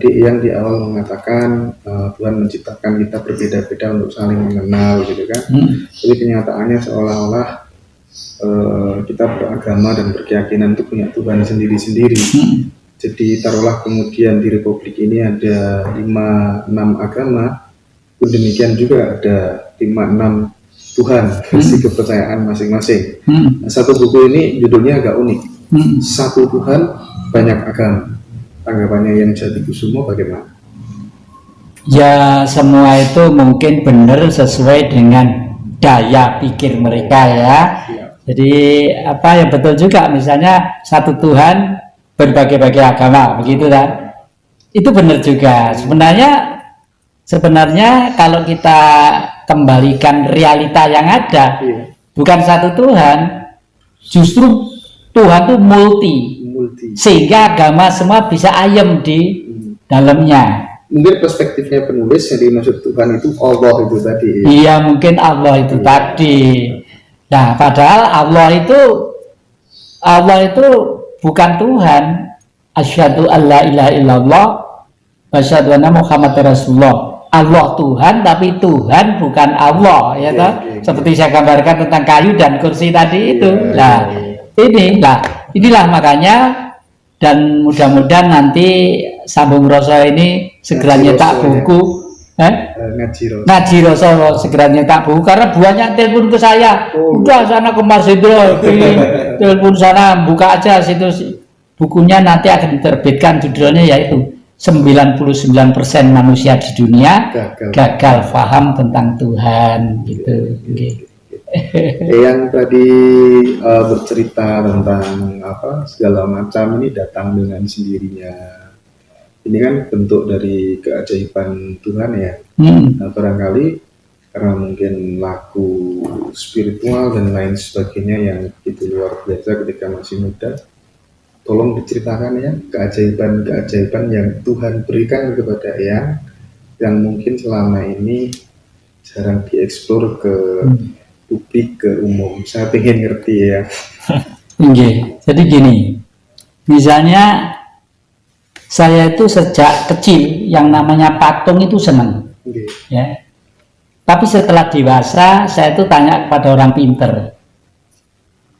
tadi yang di awal mengatakan Tuhan menciptakan kita berbeda-beda untuk saling mengenal gitu kan. Tapi kenyataannya seolah-olah kita beragama dan berkeyakinan itu punya Tuhan sendiri-sendiri. Jadi taruhlah kemudian di Republik ini ada 5-6 agama, pun demikian juga ada 5-6 Tuhan versi kepercayaan masing-masing. Nah, satu buku ini judulnya agak unik, Satu Tuhan Banyak Agama. Tanggapannya yang Jatikusumo bagaimana? Ya, semua itu mungkin benar sesuai dengan daya pikir mereka ya. Jadi apa yang betul juga, misalnya satu Tuhan berbagai-bagai agama, begitu kan? Itu benar juga. Sebenarnya kalau kita kembalikan realita yang ada, bukan satu Tuhan, justru Tuhan itu multi. Sehingga agama semua bisa ayem di dalamnya. Mungkin perspektifnya penulis yang dimaksud Tuhan itu Allah itu tadi. Iya, mungkin Allah itu tadi. Nah, padahal Allah itu bukan Tuhan. Asyhadu alla ilaha illallah wa asyhadu anna Muhammadar Rasulullah. Allah Tuhan, tapi Tuhan bukan Allah, ya toh? Seperti saya gambarkan tentang kayu dan kursi tadi itu. Inilah makanya, dan mudah-mudahan nanti Sambung Rasa ini segera nyetak buku. Ngaji Rasa segera nyetak buku, karena banyak telepon ke saya. Udah sana ke Marsendro, telepon sana, buka aja situ bukunya, nanti akan diterbitkan. Judulnya yaitu 99% manusia di dunia gagal paham tentang Tuhan, gitu. Yang tadi bercerita tentang segala macam ini datang dengan sendirinya. Ini kan bentuk dari keajaiban Tuhan ya. Nah, barangkali karena mungkin laku spiritual dan lain sebagainya yang begitu luar biasa ketika masih muda, tolong diceritakan ya keajaiban-keajaiban yang Tuhan berikan kepada yang mungkin selama ini jarang dieksplor ke publik, ke umum. Saya pengen ngerti ya. Jadi gini, misalnya saya itu sejak kecil yang namanya patung itu senang, ya. Tapi setelah dewasa saya itu tanya kepada orang pinter,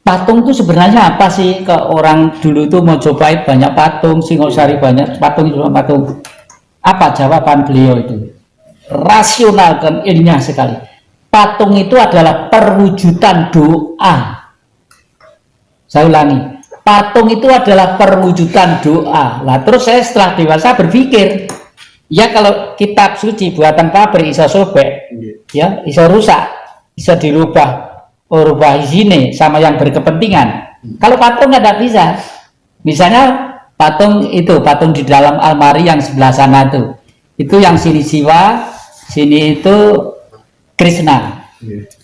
patung itu sebenarnya apa sih? Ke orang dulu itu mau cobain banyak patung, Singosari banyak patung, patung. Apa jawaban beliau itu? Rasional dan ilmiah sekali. Patung itu adalah perwujudan doa. Saya ulangi, patung itu adalah perwujudan doa. Lah terus saya setelah dewasa berpikir, ya kalau kitab suci buatan pabrik bisa sobek, ya bisa rusak, bisa rubah sini sama yang berkepentingan. Kalau patung nggak bisa. Misalnya patung di dalam almari yang sebelah sana itu yang sini Siwa, sini itu Krishna.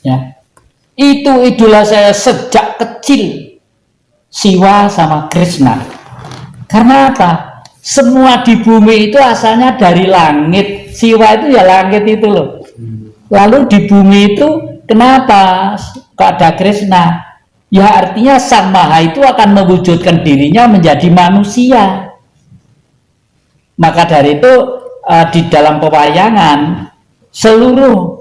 Ya. Itu idola saya sejak kecil, Siwa sama Krishna. Karena apa? Semua di bumi itu asalnya dari langit. Siwa itu ya langit itu loh. Lalu di bumi itu kenapa kok ada Krishna? Ya artinya Sang Maha itu akan mewujudkan dirinya menjadi manusia. Maka dari itu di dalam pewayangan seluruh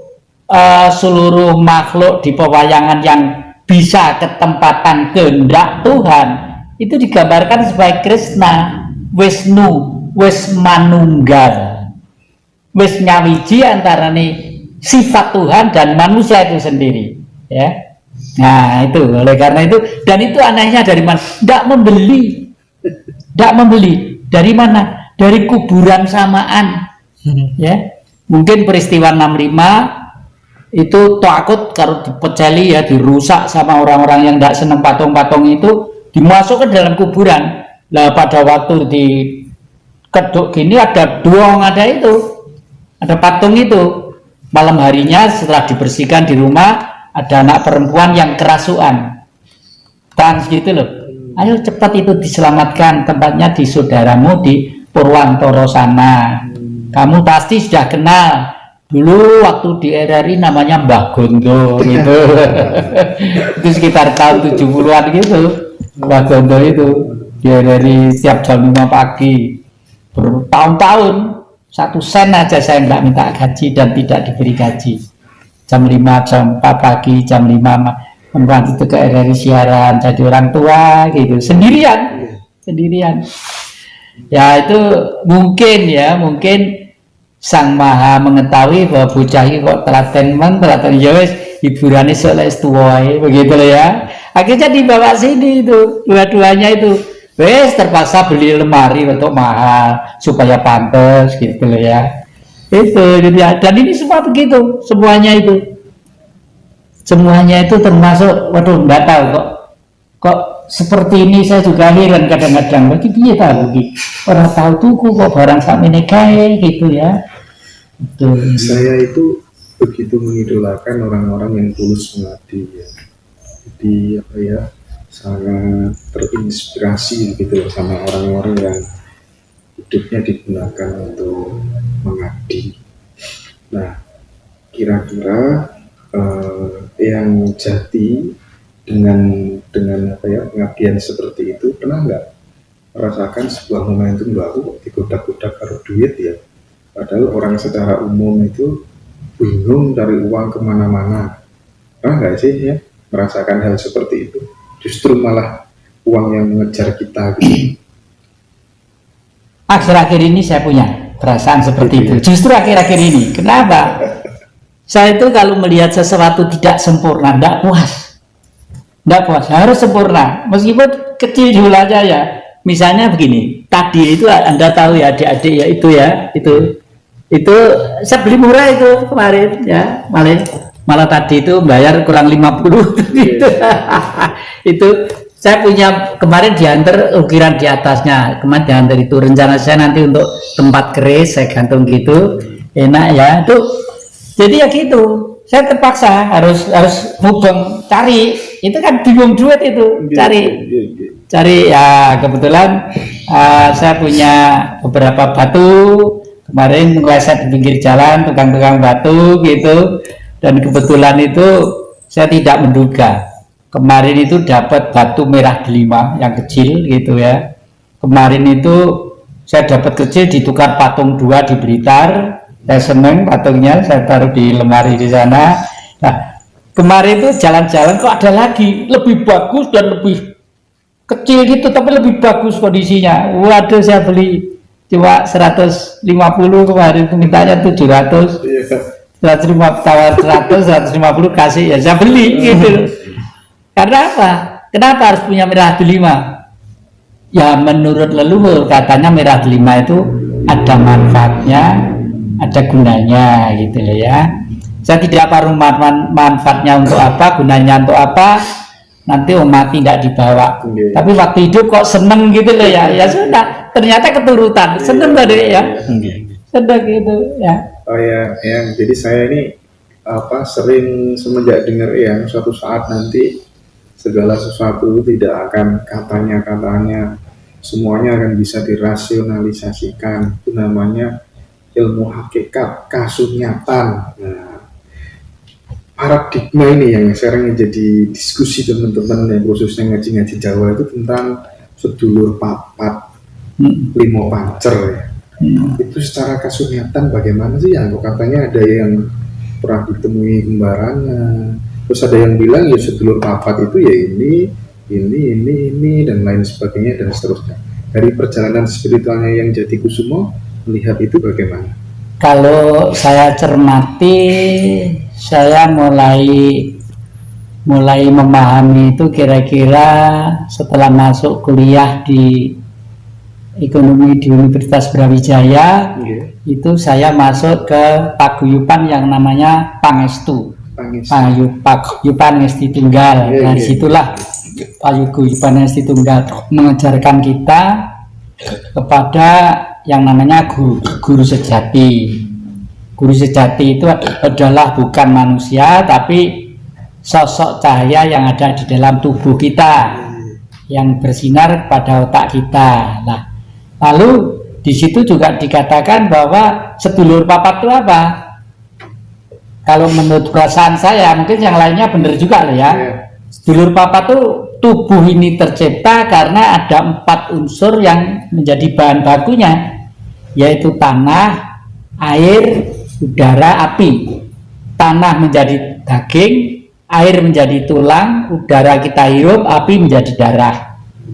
makhluk di pewayangan yang bisa ketempatan kehendak Tuhan itu digambarkan sebagai Krishna, Wisnu, wis manunggal, wis nyawiji antara sifat Tuhan dan manusia itu sendiri, ya. Nah itu, oleh karena itu, dan itu anehnya dari mana? Tidak membeli, dari mana? Dari kuburan samaan, ya. Mungkin peristiwa 65 itu takut kalau dipeceli ya, dirusak sama orang-orang yang tidak senang patung-patung itu, dimasukkan dalam kuburan. Nah pada waktu di keduk gini ada patung itu. Malam harinya setelah dibersihkan di rumah, ada anak perempuan yang kerasukan, tangis gitu loh. Ayo cepat itu diselamatkan, tempatnya di saudaramu di Purwantoro sana. Kamu pasti sudah kenal. Dulu waktu di RRI namanya Mbah Gondo gitu. Itu sekitar tahun 70-an gitu. Mbah Gondo itu di RRI setiap jam 5 pagi. bertahun-tahun 1 sen aja saya nggak minta gaji dan tidak diberi gaji. Jam 5, jam 4 pagi, jam 5 membantu itu ke RRI siaran, jadi orang tua gitu, sendirian. Ya itu mungkin Sang Maha mengetahui bahwa bocah ini kok telaten ya wis hiburannya soalnya tuai begitu loh ya. Akhirnya dibawa sini itu, dua-duanya itu. Wes terpaksa beli lemari untuk mahal supaya pantas gitu loh ya. Itu jadi, dan ini semua begitu, semuanya itu termasuk, waduh nggak tahu kok seperti ini. Saya juga heran kadang-kadang bagi dia tahu orang tahu tuku kok barang sakmene kae gitu ya. Betul. Saya itu begitu mengidolakan orang-orang yang tulus mengabdi ya. Jadi apa ya, sangat terinspirasi gitu sama orang-orang yang hidupnya digunakan untuk mengabdi. Nah, kira-kira yang jati dengan apa ya, pengabdian seperti itu, pernah nggak merasakan sebuah momentum baru digoda-goda karo duit ya, padahal orang secara umum itu bingung cari uang kemana-mana. Pernah nggak sih ya merasakan hal seperti itu? Justru malah uang yang mengejar kita gitu. Akhir-akhir ini saya punya perasaan seperti itu. Justru akhir-akhir ini. Kenapa? Saya itu kalau melihat sesuatu tidak sempurna, tidak puas, harus sempurna. Meskipun kecil jumlahnya ya. Misalnya begini, tadi itu Anda tahu ya adik-adik ya, itu saya beli murah itu kemarin ya, malah tadi itu bayar kurang 50 gitu. Itu saya punya kemarin diantar ukiran di atasnya, kemarin diantar itu, rencana saya nanti untuk tempat keris saya gantung gitu, enak ya itu. Jadi ya gitu, saya terpaksa harus mubeng cari, itu kan bingung duit itu, cari ya. Kebetulan saya punya beberapa batu, kemarin ngeleset di pinggir jalan tukang-tukang batu gitu, dan kebetulan itu saya tidak menduga kemarin itu dapat batu merah delima yang kecil gitu ya. Kemarin itu saya dapat kecil ditukar patung 2 di Blitar, saya seneng patungnya, saya taruh di lemari di sana. Nah, kemarin itu jalan-jalan kok ada lagi lebih bagus dan lebih kecil gitu tapi lebih bagus kondisinya. Waduh, saya beli cuma 150 kemarin, mintanya 700. 150 kasih ya, saya beli gitu. Karena apa? Kenapa harus punya merah delima? Ya menurut leluhur katanya merah delima itu ada manfaatnya, ada gunanya gitu loh ya. Saya tidak tahu manfaatnya untuk apa, gunanya untuk apa. Nanti mati tidak dibawa. Tapi waktu hidup kok seneng gitu loh ya. Ya sudah, ternyata keturutan. Seneng tadi ya. Seneng gitu ya. Oh ya, yang jadi saya ini sering semenjak dengar yang suatu saat nanti segala sesuatu tidak akan katanya semuanya akan bisa dirasionalisasikan. Itu namanya ilmu hakikat, kasunyatan. Nah, paradigma ini yang sekarang jadi diskusi teman-teman yang khususnya ngaji-ngaji Jawa itu tentang sedulur papat, limo pancer ya. Itu secara kasunyatan bagaimana sih? Yang katanya ada yang pernah ditemui kembarannya, terus ada yang bilang ya sedulur papat itu ya ini dan lain sebagainya dan seterusnya. Dari perjalanan spiritualnya yang Jatikusumo melihat itu bagaimana? Kalau saya cermati, saya mulai memahami itu kira-kira setelah masuk kuliah di ekonomi di Universitas Brawijaya. Itu saya masuk ke paguyuban yang namanya Pangestu. Paguyuban Ngesti Tunggal. Dari situlah paguyuban Ngesti Tunggal mengajarkan kita kepada yang namanya guru sejati. Guru sejati itu adalah bukan manusia tapi sosok cahaya yang ada di dalam tubuh kita yang bersinar pada otak kita. Nah, lalu di situ juga dikatakan bahwa sedulur papat itu apa? Kalau menurut perasaan saya, mungkin yang lainnya benar juga loh ya. Sedulur papat itu tubuh ini tercipta karena ada 4 unsur yang menjadi bahan bakunya. yaitu tanah, air, udara, api. Tanah menjadi daging, air menjadi tulang, udara kita hirup, api menjadi darah.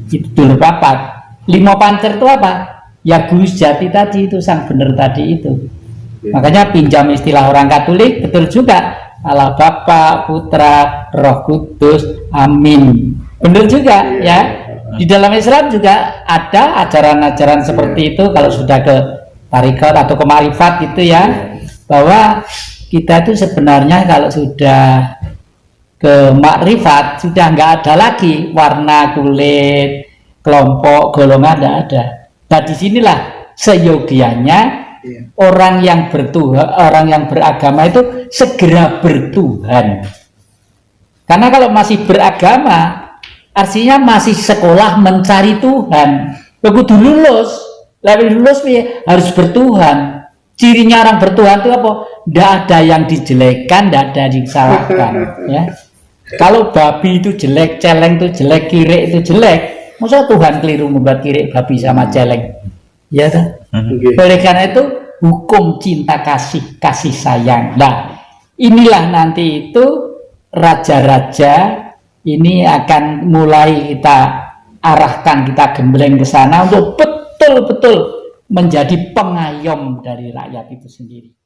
Itu dulu papat. 5 pancer itu apa? Ya guru sejati tadi itu, sang bener tadi itu. Makanya pinjam istilah orang Katolik, betul juga. Allah Bapa, Putra, Roh Kudus, Amin. Benar juga ya. Di dalam Islam juga ada ajaran-ajaran seperti itu. Kalau sudah ke tarikat atau ke marifat gitu ya, bahwa kita itu sebenarnya kalau sudah ke makrifat sudah nggak ada lagi warna kulit, kelompok, golongan, tidak ada. Nah disinilah seyogianya orang yang bertuhan, orang yang beragama itu segera bertuhan. Karena kalau masih beragama, artinya masih sekolah mencari Tuhan. Begitu lulus, lebih lulus harus bertuhan. Cirinya orang bertuhan itu apa? Tidak ada yang dijelekkan, tidak ada yang disalahkan. Ya. Kalau babi itu jelek, celeng itu jelek, kirek itu jelek, masa Tuhan keliru membuat kirek, babi sama celeng? Ya kan? Oleh karena itu hukum cinta kasih, kasih sayang. Nah, inilah nanti itu raja-raja ini akan mulai kita arahkan, kita gembleng ke sana untuk betul-betul menjadi pengayom dari rakyat itu sendiri.